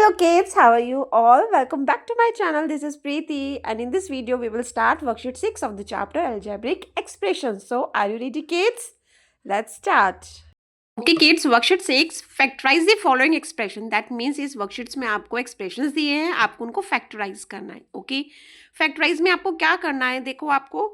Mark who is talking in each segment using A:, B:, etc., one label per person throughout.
A: Hello kids, how are you all? Welcome back to my channel. This is Preeti and in this video we will start worksheet 6 of the chapter algebraic expressions. So are you ready kids? Let's start. Okay kids, worksheet 6 factorize the following expression. That means इस worksheets में आपको expressions दिए हैं, आपको उनको factorize करना है. Okay? Factorize में आपको क्या करना है? देखो आपको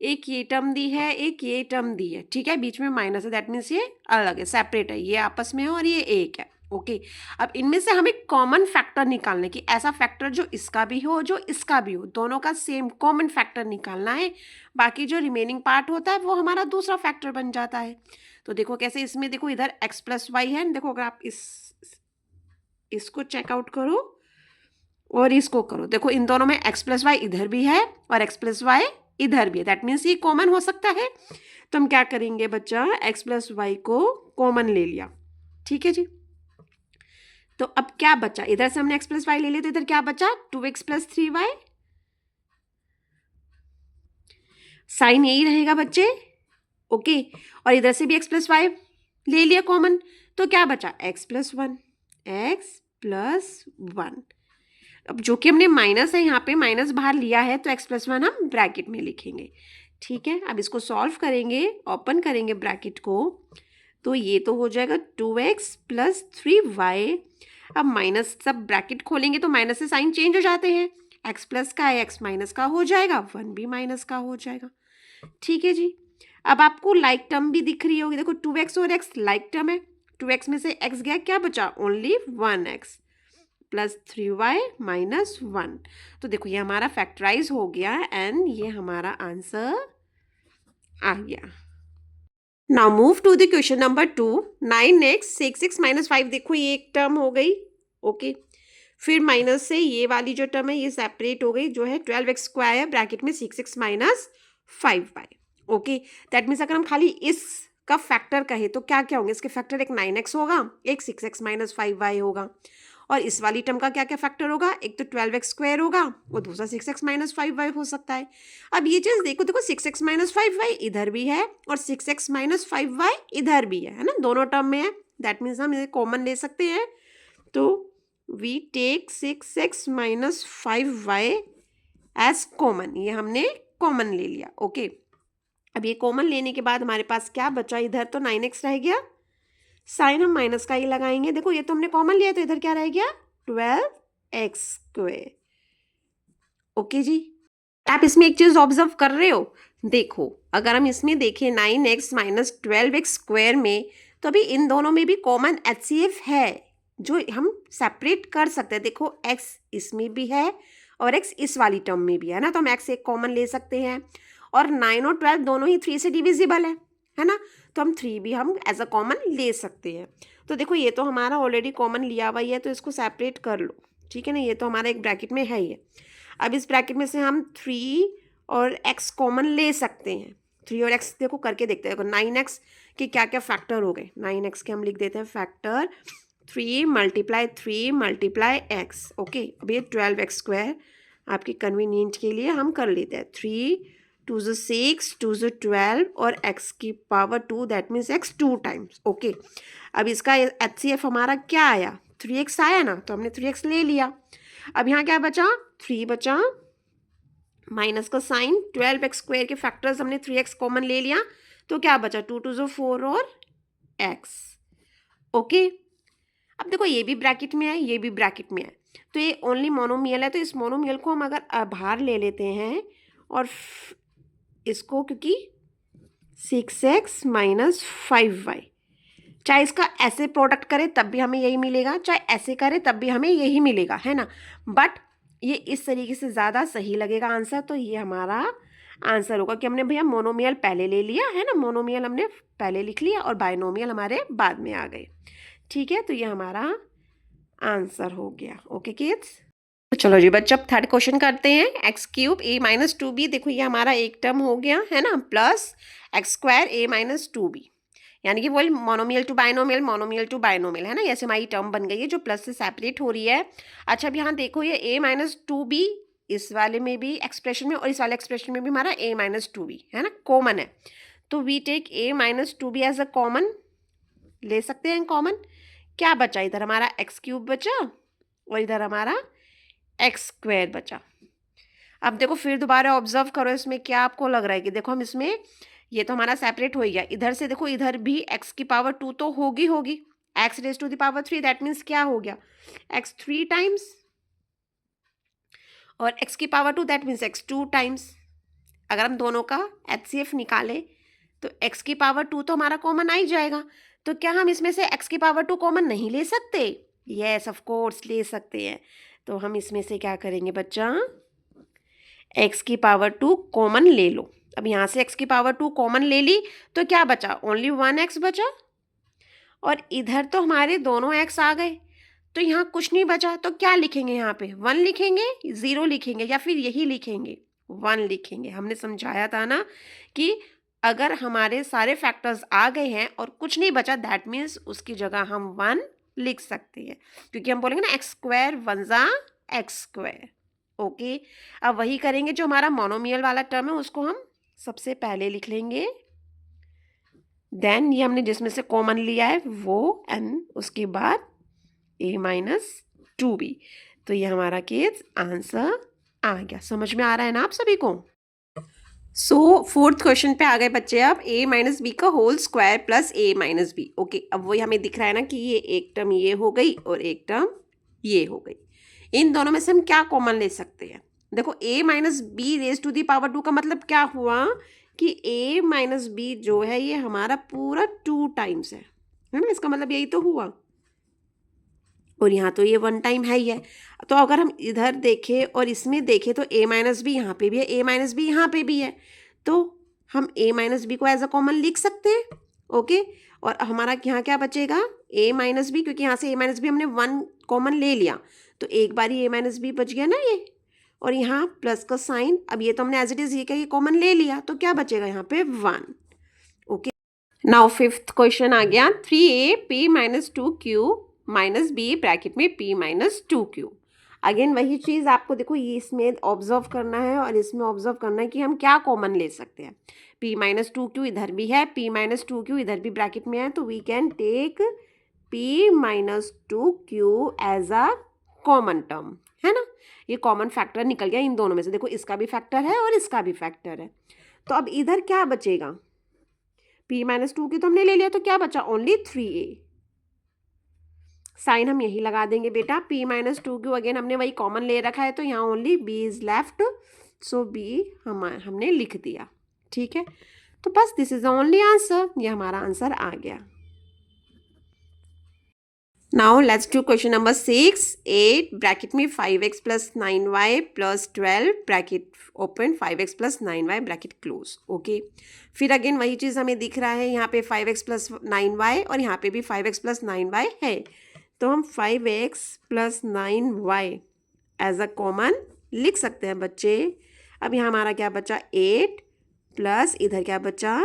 A: एक ये टर्म दी है, एक ये टर्म दी है, ठीक है, बीच में माइनस है, दैट मीन्स ये अलग है, सेपरेट है, ये आपस में है और ये एक है. ओके अब इनमें से हमें कॉमन फैक्टर निकालने की, ऐसा फैक्टर जो इसका भी हो जो इसका भी हो, दोनों का सेम कॉमन फैक्टर निकालना है. बाकी जो रिमेनिंग पार्ट होता है वो हमारा दूसरा फैक्टर बन जाता है. तो देखो कैसे, इसमें देखो इधर x प्लस वाई है, देखो अगर आप इसको चेकआउट करो और इसको करो, देखो इन दोनों में x प्लस वाई इधर भी है और x प्लस वाई इधर भी है, दैट मीन्स ये कॉमन हो सकता है. तो हम क्या करेंगे बच्चा, x प्लस वाई को कॉमन ले लिया, ठीक है जी. तो अब क्या बचा, इधर से हमने x प्लस वाई ले लिया तो इधर क्या बचा, 2x प्लस 3y. साइन यही रहेगा बच्चे. ओके और इधर से भी x प्लस वाई ले लिया कॉमन, तो क्या बचा, x प्लस 1, x प्लस 1. अब जो कि हमने माइनस है, यहाँ पे माइनस बाहर लिया है तो x प्लस 1 हम ब्रैकेट में लिखेंगे, ठीक है. अब इसको सॉल्व करेंगे, ओपन करेंगे ब्रैकेट को, तो ये तो हो जाएगा 2x प्लस 3y. अब माइनस सब ब्रैकेट खोलेंगे तो माइनस से साइन चेंज हो जाते हैं, x प्लस का है x माइनस का हो जाएगा, 1 भी माइनस का हो जाएगा, ठीक है जी. अब आपको लाइक टर्म भी दिख रही होगी, देखो 2x और x लाइक टर्म है, 2x में से x गया, क्या बचा, only 1x plus 3y minus 1. तो देखो ये हमारा फैक्टराइज हो गया एंड ये हमारा आंसर आ गया. Now move to the question number 2. 9x 6x minus 5, देखो ये एक टर्म हो गई. ओके फिर माइनस से ये वाली जो टर्म है ये सेपरेट हो गई, जो है 12x स्क्वायर ब्रैकेट में 6x minus 5y. Okay that means अगर हम खाली इसका फैक्टर कहे तो क्या क्या होंगे, इसके फैक्टर एक 9x होगा, एक 6x माइनस 5y होगा, और इस वाली टर्म का क्या क्या फैक्टर होगा, एक तो 12x स्क्वायर होगा और दूसरा 6x माइनस 5y हो सकता है. अब ये चीज़ देखो, देखो 6x माइनस 5y इधर भी है और 6x माइनस 5y इधर भी है ना, दोनों टर्म में है, दैट मीन्स हम इसे कॉमन ले सकते हैं. तो we take 6x minus 5y as common, ये हमने कॉमन ले लिया. ओके अब ये कॉमन लेने के बाद हमारे पास क्या बचा, इधर तो 9x रह गया, साइन हम माइनस का ही लगाएंगे, देखो ये तो हमने कॉमन लिया तो इधर क्या रह गया, 12x स्क्वायर. ओके जी. आप इसमें एक चीज ऑब्जर्व कर रहे हो, देखो अगर हम इसमें देखें 9x माइनस 12x स्क्वायर में, तो अभी इन दोनों में भी कॉमन HCF है जो हम सेपरेट कर सकते हैं. देखो x इसमें भी है और x इस वाली टर्म में भी है ना, तो हम x एक कॉमन ले सकते हैं, और 9 और 12 दोनों ही 3 से डिविजिबल है ना, तो हम 3 भी हम एज अ कॉमन ले सकते हैं. तो देखो ये तो हमारा ऑलरेडी कॉमन लिया हुआ ही है, तो इसको सेपरेट कर लो, ठीक है ना, ये तो हमारा एक ब्रैकेट में है ही है. अब इस ब्रैकेट में से हम 3 और x कॉमन ले सकते हैं, 3 और x देखो करके देखते हैं. देखो 9x के क्या क्या फैक्टर हो गए, 9x के हम लिख देते हैं factor 3 multiply 3 multiply x. Okay अब ये 12x स्क्वायर आपके कन्वीनियंट के लिए हम कर लेते हैं, 3 2 6 2 12 और x की power 2, that means x 2 times. Okay अब इसका HCF हमारा क्या आया, 3x आया ना, तो हमने 3x ले लिया. अब यहाँ क्या बचा, 3 बचा, माइनस का साइन, 12x स्क्वायर के फैक्टर्स हमने 3x कॉमन ले लिया, तो क्या बचा, 2 2 4 और x. ओके अब देखो ये भी ब्रैकेट में है, ये भी ब्रैकेट में है, तो ये ओनली मोनोमियल है, तो इस मोनोमियल को हम अगर बाहर ले लेते हैं और इसको, क्योंकि 6x माइनस 5y, चाहे इसका ऐसे प्रोडक्ट करे तब भी हमें यही मिलेगा, चाहे ऐसे करे तब भी हमें यही मिलेगा, है ना, बट ये इस तरीके से ज़्यादा सही लगेगा आंसर. तो ये हमारा आंसर होगा कि हमने भैया मोनोमियल पहले ले लिया है ना, मोनोमियल हमने पहले लिख लिया और बायनोमियल हमारे बाद में आ गए, ठीक है. तो ये हमारा आंसर हो गया. ओके किड्स, तो चलो जी बच्चों अब थर्ड क्वेश्चन करते हैं. एक्स क्यूब ए माइनस 2b, देखो ये हमारा एक टर्म हो गया है ना, plus x square a minus 2b, यानी कि वो monomial to binomial, monomial to binomial है ना, ऐसे हमारी टर्म बन गई है जो प्लस से सेपरेट हो रही है. अच्छा अब यहाँ देखो ये a माइनस 2b इस वाले में भी एक्सप्रेशन में और इस वाले एक्सप्रेशन में भी हमारा a माइनस 2b है ना, कॉमन है, तो we take a minus 2b as a common, ले सकते हैं कॉमन. क्या बचा इधर, हमारा एक्स क्यूब बचा और इधर हमारा एक्स स्क्वायर बचा। अब देखो फिर दोबारा ऑब्जर्व करो, इसमें क्या आपको लग रहा है कि देखो हम इसमें, ये तो हमारा सेपरेट हो ही गया, इधर से देखो इधर भी एक्स की पावर 2 तो होगी, x raise to the power 3, that means क्या हो गया, एक्स 3 टाइम्स, और एक्स की power 2 that means x 2 times. अगर हम दोनों का एचसीएफ निकाले तो एक्स की पावर 2 तो हमारा कॉमन आ ही जाएगा। तो क्या हम इसमें से एक्स की पावर 2 कॉमन नहीं ले सकते? यस ऑफ कोर्स ले सकते हैं। तो हम इसमें से क्या करेंगे बच्चा, एक्स की पावर 2 कॉमन ले लो। अब यहाँ से एक्स की पावर 2 कॉमन ले ली तो क्या बचा, ओनली 1 एक्स बचा, और इधर तो हमारे दोनों एक्स आ गए, तो यहाँ कुछ नहीं बचा। तो क्या लिखेंगे यहाँ पे, 1 लिखेंगे, 0 लिखेंगे, या फिर यही लिखेंगे 1 लिखेंगे। हमने समझाया था ना कि अगर हमारे सारे फैक्टर्स आ गए हैं और कुछ नहीं बचा, दैट मीन्स उसकी जगह हम 1 लिख सकते हैं, क्योंकि हम बोलेंगे ना एक्स स्क्वायर 1 ज़ा एक्स स्क्वायर। ओके, अब वही करेंगे, जो हमारा मोनोमियल वाला टर्म है उसको हम सबसे पहले लिख लेंगे, देन ये हमने जिसमें से कॉमन लिया है वो, एंड उसके बाद a-2b। तो ये हमारा केस आंसर आ गया। समझ में आ रहा है ना आप सभी को? सो फोर्थ क्वेश्चन पे आ गए बच्चे। अब a-b का whole square plus a-b। Okay, अब वही हमें दिख रहा है ना कि ये एक टर्म ये हो गई और एक टर्म ये हो गई। इन दोनों में से हम क्या कॉमन ले सकते हैं? देखो a-b raise to the power 2 का मतलब क्या हुआ कि a-b जो है ये हमारा पूरा 2 टाइम्स है ना, इसका मतलब यही तो हुआ। और यहाँ तो ये 1 टाइम है ही है। तो अगर हम इधर देखें और इसमें देखें तो a-b यहाँ पे भी है, a-b यहाँ पे भी है, तो हम a-b को एज अ कॉमन लिख सकते हैं। ओके, और हमारा यहाँ क्या बचेगा, a-b, क्योंकि यहाँ से a-b हमने 1 कॉमन ले लिया, तो एक बार ही a-b बच गया ना ये, और यहाँ प्लस का साइन। अब ये तो हमने एज इट इज ये क्या, ये कॉमन ले लिया, तो क्या बचेगा यहाँ पे 1। ओके, नाउ फिफ्थ क्वेश्चन आ गया, 3a-p-2q माइनस बी ब्रैकेट में p-2q। अगेन वही चीज़ आपको देखो ये इसमें ऑब्जर्व करना है और इसमें ऑब्जर्व करना है कि हम क्या कॉमन ले सकते हैं। p-2q इधर भी है, p-2q इधर भी ब्रैकेट में है, तो we can take p-2q as a common term, है ना। ये कॉमन फैक्टर निकल गया इन दोनों में से। देखो इसका भी फैक्टर है और इसका भी फैक्टर है, तो अब इधर क्या बचेगा, p-2q तो हमने ले लिया, तो क्या बचा, ओनली 3a। साइन हम यही लगा देंगे बेटा, p-2q अगेन हमने वही कॉमन ले रखा है, तो यहाँ only b is left, so b हमने लिख दिया। ठीक है, तो बस this is the only answer, ये हमारा आंसर आ गया। Now let's do question number 6। 8 bracket में 5x plus 9y plus 12 bracket open 5x plus 9y bracket close. Okay, फिर अगेन वही चीज़ हमें दिख रहा है, यहाँ पे 5x प्लस 9y और यहाँ पे भी 5x प्लस 9y है, तो हम 5x plus 9y as a common लिख सकते हैं बच्चे। अब यहाँ हमारा क्या बचा, 8 प्लस इधर क्या बचा,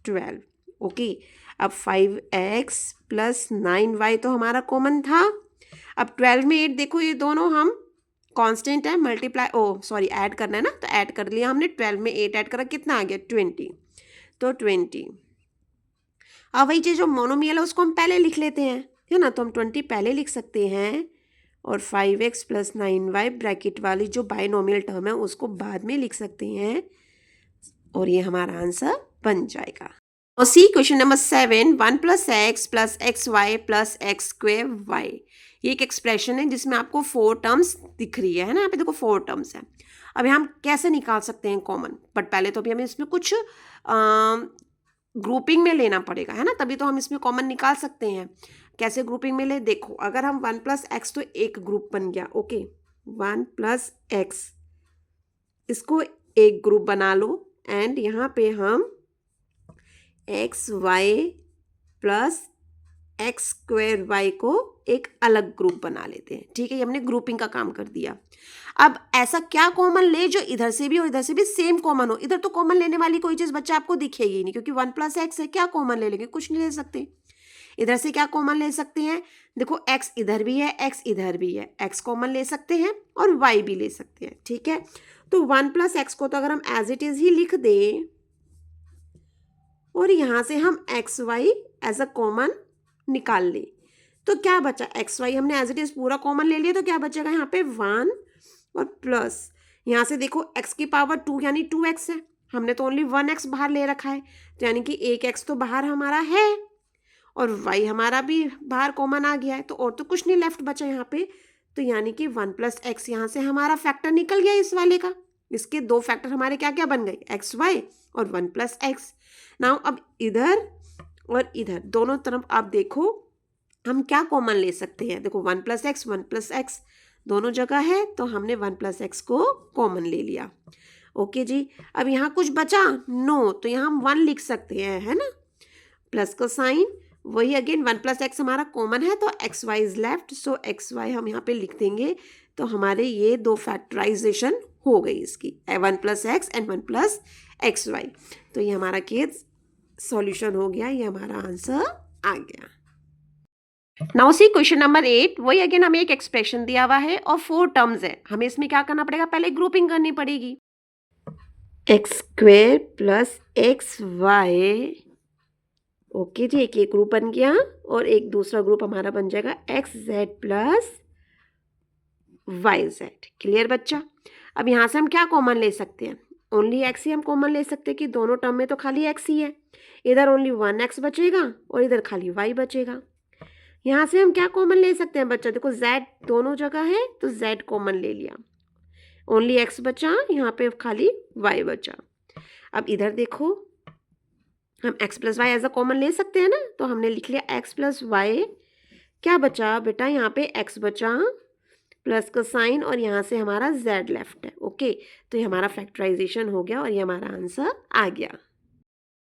A: 12। ओके, अब 5x प्लस 9y तो हमारा कॉमन था। अब 12 में 8 देखो, ये दोनों हम कांस्टेंट है, मल्टीप्लाई सॉरी ऐड करना है ना, तो ऐड कर लिया हमने, 12 में 8 ऐड करा, कितना आ गया 20, तो 20। अब वही चीज़ जो मोनोमियल है उसको हम पहले लिख लेते हैं, है ना, तो हम 20 पहले लिख सकते हैं और 5x प्लस 9y ब्रैकेट वाली जो बाइनोमियल टर्म है उसको बाद में लिख सकते हैं, और ये हमारा आंसर बन जाएगा। और see question number 7, 1 plus x plus x y plus x square y. ये एक एक्सप्रेशन है जिसमें आपको 4 टर्म्स दिख रही है ना, यहाँ पे देखो 4 टर्म्स हैं। अब हम कैसे निकाल सकते हैं कॉमन, बट पहले तो अभी हमें इसमें कुछ ग्रुपिंग में लेना पड़ेगा, है ना, तभी तो हम इसमें कॉमन निकाल सकते हैं। कैसे ग्रुपिंग में ले, देखो अगर हम 1 प्लस एक्स, तो एक ग्रुप बन गया। ओके, 1 प्लस एक्स, इसको एक ग्रुप बना लो, एंड यहाँ पे हम x y plus x square y को एक अलग ग्रुप बना लेते हैं। ठीक है, ये हमने ग्रुपिंग का काम कर दिया। अब ऐसा क्या कॉमन ले जो इधर से भी और इधर से भी सेम कॉमन हो। इधर तो कॉमन लेने वाली कोई चीज़ बच्चा आपको दिखेगी ही नहीं, क्योंकि 1 प्लस एक्स है, क्या कॉमन ले लेंगे, कुछ नहीं ले सकते। इधर से क्या कॉमन ले सकते हैं, देखो एक्स इधर भी है, एक्स इधर भी है, एक्स कॉमन ले सकते हैं और वाई भी ले सकते हैं। ठीक है, तो 1 प्लस एक्स को तो अगर हम एज इट इज ही लिख दें और यहाँ से हम x y as a common निकाल लें, तो क्या बचा, एक्स वाई हमने एज इट इज पूरा कॉमन ले लिया, तो क्या बचेगा यहाँ पे 1 और प्लस यहाँ से देखो x की पावर 2 यानी 2x है, हमने तो ओनली 1x बाहर ले रखा है, तो यानी कि एक x तो बाहर हमारा है और y हमारा भी बाहर कॉमन आ गया है, तो और तो कुछ नहीं लेफ्ट बचा यहाँ पे, तो यानी कि 1 प्लस एक्स यहाँ से हमारा फैक्टर निकल गया इस वाले का। इसके दो फैक्टर हमारे क्या क्या बन गए, एक्स वाई और 1 प्लस एक्स। नाउ अब इधर और इधर दोनों तरफ आप देखो हम क्या कॉमन ले सकते हैं, देखो 1 प्लस एक्स 1 प्लस एक्स दोनों जगह है, तो हमने 1 प्लस एक्स को कॉमन ले लिया। ओके जी, अब यहाँ कुछ बचा नो, तो यहाँ हम 1 लिख सकते हैं, है ना, प्लस का साइन वही अगेन 1 प्लस एक्स हमारा कॉमन है, तो x y is left, so x y हम यहाँ पे लिख देंगे, तो हमारे ये दो फैक्टराइजेशन हो गई इसकी, 1 plus x and 1 plus x y. तो ये हमारा केस सॉल्यूशन हो गया, ये हमारा आंसर आ गया। नाउ सी क्वेश्चन नंबर 8, वही अगेन हमें एक एक्सप्रेशन दिया हुआ है और 4 टर्म्स है, हमें इसमें क्या करना पड़ेगा, पहले ग्रुपिंग करनी पड़ेगी। X square plus x y, okay जी, एक ग्रुप बन गया और एक दूसरा ग्रुप हमारा बन जाएगा x z plus y z. Clear बच्चा, अब यहाँ से हम क्या कॉमन ले सकते हैं, ओनली एक्स ही हम कॉमन ले सकते हैं कि दोनों टर्म में तो खाली एक्स ही है, इधर ओनली 1x बचेगा और इधर खाली y बचेगा। यहाँ से हम क्या कॉमन ले सकते हैं बच्चा, देखो z दोनों जगह है तो z कॉमन ले लिया, ओनली x बचा, यहाँ पे खाली y बचा। अब इधर देखो हम x plus y as a common ले सकते हैं ना, तो हमने लिख लिया x प्लस वाई, क्या बचा बेटा, यहाँ पे x बचा प्लस का साइन और यहाँ से हमारा z लेफ्ट है। ओके, तो ये हमारा फैक्टराइजेशन हो गया और ये हमारा आंसर आ गया।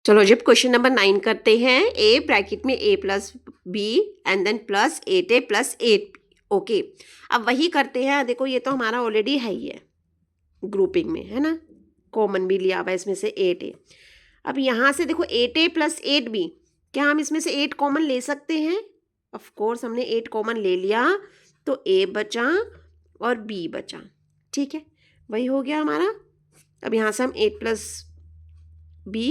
A: चलो जब क्वेश्चन नंबर 9 करते हैं, a ब्रैकेट में a plus b and then plus 8a plus 8b। Okay, अब वही करते हैं, देखो ये तो हमारा ऑलरेडी है ही है ग्रुपिंग में, है ना, कॉमन भी लिया हुआ है इसमें से 8a। अब यहाँ से देखो 8a प्लस 8b, क्या हम इसमें से 8 कॉमन ले सकते हैं, ऑफ कोर्स हमने 8 कॉमन ले लिया, तो a बचा और b बचा, ठीक है, वही हो गया हमारा। अब यहाँ से हम 8 प्लस b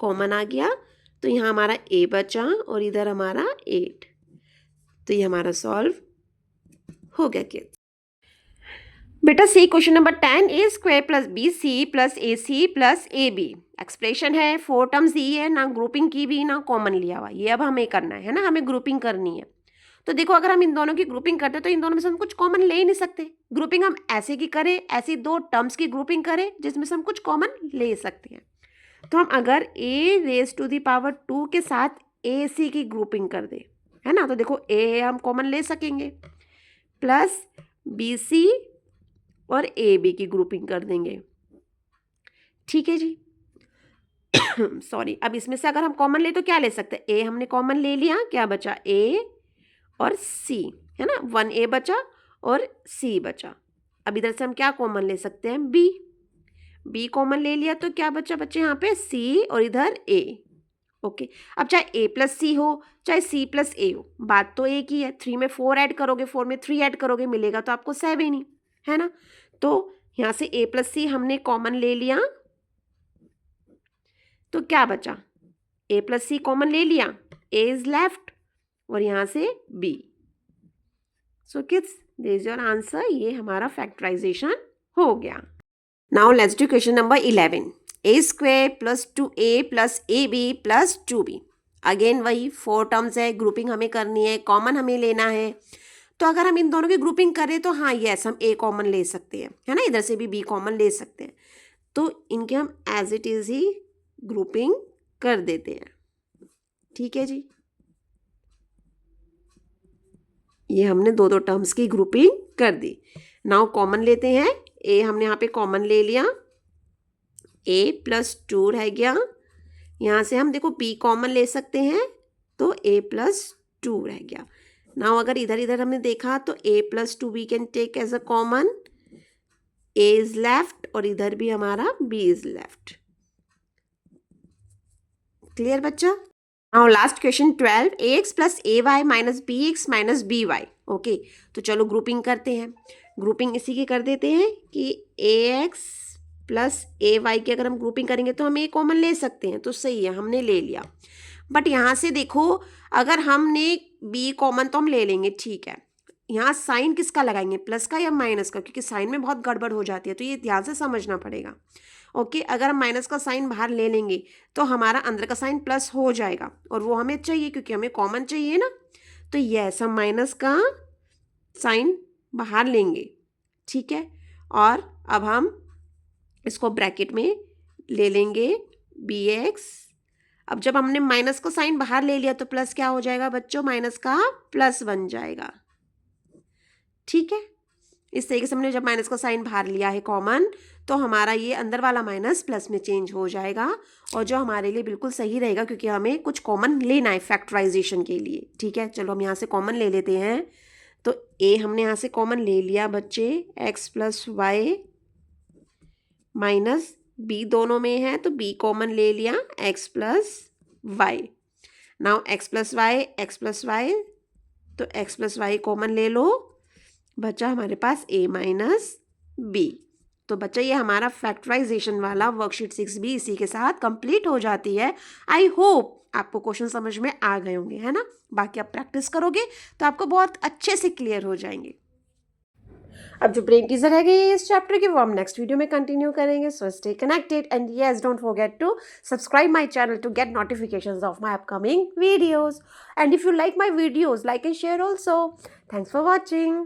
A: कॉमन आ गया, तो यहाँ हमारा a बचा और इधर हमारा 8, तो ये हमारा सॉल्व हो गया किड्स। बेटा see question number 10, a square plus b c plus a c plus a b. Expression है, 4 टर्म्स दी है, ना ग्रुपिंग की भी ना कॉमन लिया हुआ, ये अब हमें करना है ना, हमें ग्रुपिंग करनी है। तो देखो अगर हम इन दोनों की ग्रुपिंग करते तो इन दोनों में से हम कुछ कॉमन ले ही नहीं सकते, ग्रुपिंग हम ऐसे की करें, ऐसी 2 टर्म्स की ग्रुपिंग करें जिसमें से हम कुछ कॉमन ले सकते हैं। तो हम अगर a raise to the power 2 के साथ ए सी की ग्रुपिंग कर दे, है ना, तो देखो a हम कॉमन ले सकेंगे, प्लस बी सी और ए बी की ग्रुपिंग कर देंगे, ठीक है जी। सॉरी, अब इसमें से अगर हम कॉमन ले तो क्या ले सकते हैं, ए हमने कॉमन ले लिया, क्या बचा a और c, है ना, 1a बचा और c बचा। अब इधर से हम क्या कॉमन ले सकते हैं, b कॉमन ले लिया, तो क्या बचा बच्चे यहाँ पे c और इधर a। ओके, अब चाहे a प्लस सी हो चाहे c प्लस a हो, बात तो एक ही है, 3 में 4 ऐड करोगे, 4 में 3 ऐड करोगे, मिलेगा तो आपको 7 ही, है ना। तो यहाँ से a प्लस सी हमने कॉमन ले लिया, तो क्या बचा, a प्लस सी कॉमन ले लिया, a इज लेफ्ट और यहाँ से b। So kids this is your answer, ये हमारा फैक्टराइजेशन हो गया। Now let's do question number 11, a square plus 2a plus ab plus 2b। Again वही 4 टर्म्स है, ग्रुपिंग हमें करनी है, कॉमन हमें लेना है। तो अगर हम इन दोनों की ग्रुपिंग करें तो हाँ यस हम a कॉमन ले सकते हैं, है ना, इधर से भी b कॉमन ले सकते हैं, तो इनके हम एज इट इज ही ग्रुपिंग कर देते हैं, ठीक है जी। ये हमने 2 टर्म्स की ग्रुपिंग कर दी। नाउ कॉमन लेते हैं, a हमने यहाँ पे कॉमन ले लिया, a प्लस 2 रह गया, यहाँ से हम देखो b कॉमन ले सकते हैं, तो a प्लस 2 रह गया। नाउ अगर इधर इधर हमने देखा तो a plus 2 we can take as a common, a is left और इधर भी हमारा b इज लेफ्ट। क्लियर बच्चा। Now last question 12, ax plus a y minus b x minus b y. Okay, तो चलो ग्रुपिंग करते हैं, ग्रुपिंग इसी की कर देते हैं कि ax प्लस ए वाई की अगर हम ग्रुपिंग करेंगे तो हम a कॉमन ले सकते हैं, तो सही है हमने ले लिया। बट यहाँ से देखो अगर हमने बी कॉमन तो हम ले लेंगे, ठीक है। यहाँ साइन किसका लगाएंगे, प्लस का या माइनस का, क्योंकि साइन में बहुत गड़बड़ हो जाती है, तो ये ध्यान से समझना पड़ेगा। ओके, अगर हम माइनस का साइन बाहर ले लेंगे तो हमारा अंदर का साइन प्लस हो जाएगा, और वो हमें चाहिए क्योंकि हमें कॉमन चाहिए ना। तो यस, हम माइनस का साइन बाहर लेंगे, ठीक है। और अब हम इसको ब्रैकेट में ले लेंगे bx। अब जब हमने माइनस का साइन बाहर ले लिया तो प्लस क्या हो जाएगा बच्चों, माइनस का प्लस बन जाएगा, ठीक है। इस तरीके से हमने जब माइनस का साइन बाहर लिया है कॉमन, तो हमारा ये अंदर वाला माइनस प्लस में चेंज हो जाएगा, और जो हमारे लिए बिल्कुल सही रहेगा क्योंकि हमें कुछ कॉमन लेना है फैक्टराइजेशन के लिए, ठीक है। चलो हम यहाँ से कॉमन ले लेते हैं। तो ए हमने यहाँ से कॉमन ले लिया बच्चे, x plus y minus b दोनों में है तो बी कॉमन ले लिया, x plus y. Now x plus y, तो एक्स प्लस वाई कॉमन ले लो, बचा हमारे पास ए माइनस बी। तो बच्चा ये हमारा फैक्टराइजेशन वाला वर्कशीट 6 भी इसी के साथ कंप्लीट हो जाती है। आई होप आपको क्वेश्चन समझ में आ गए होंगे, है ना। बाकी आप प्रैक्टिस करोगे तो आपको बहुत अच्छे से क्लियर हो जाएंगे। अब जो ब्रेन टीजर है गई इस चैप्टर की, वो हम नेक्स्ट वीडियो में कंटिन्यू करेंगे। So stay connected and yes, don't forget to subscribe my channel to get notifications of my upcoming videos. And if you like my videos, like and share also. Thanks for watching.